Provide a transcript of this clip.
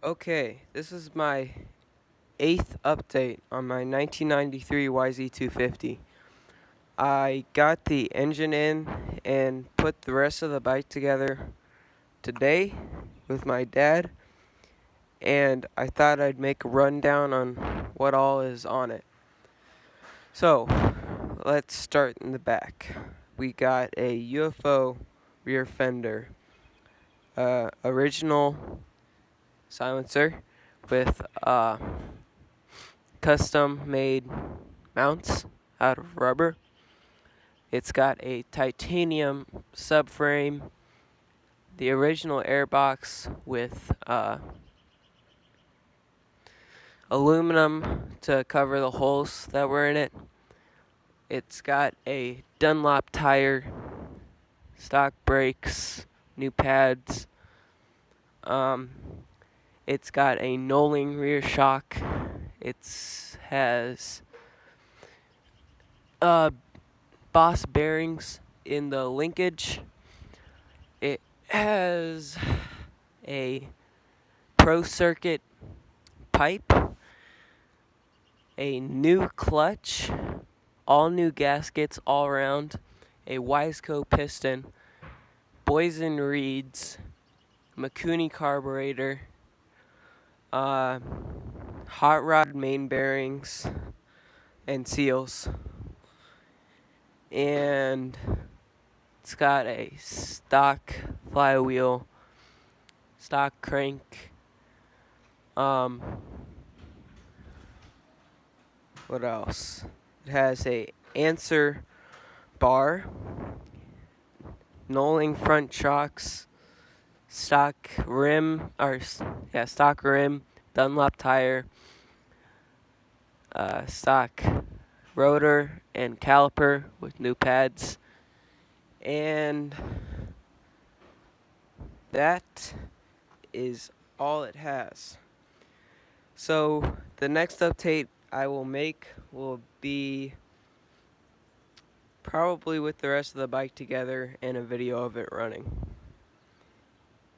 Okay, this is my 8th update on my 1993 YZ250. I got the engine in and put the rest of the bike together today with my dad, and I thought I'd make a rundown on what all is on it. So, let's start in the back. We got a UFO rear fender, original silencer with custom made mounts out of rubber. It's got a titanium subframe, the original airbox with aluminum to cover the holes that were in it. It's got a Dunlop tire, stock brakes, new pads. It's got a knolling rear shock. It has Boss bearings in the linkage. It has a Pro Circuit pipe, a new clutch, all new gaskets all around, a Wiseco piston, Boysen reeds, Mikuni carburetor, hot rod main bearings and seals, and it's got a stock flywheel, stock crank. What else? It has a answer bar, knolling front shocks, stock rim, stock rim, Dunlop tire, stock rotor and caliper with new pads, and that is all it has. So the next update I will make will be probably with the rest of the bike together and a video of it running.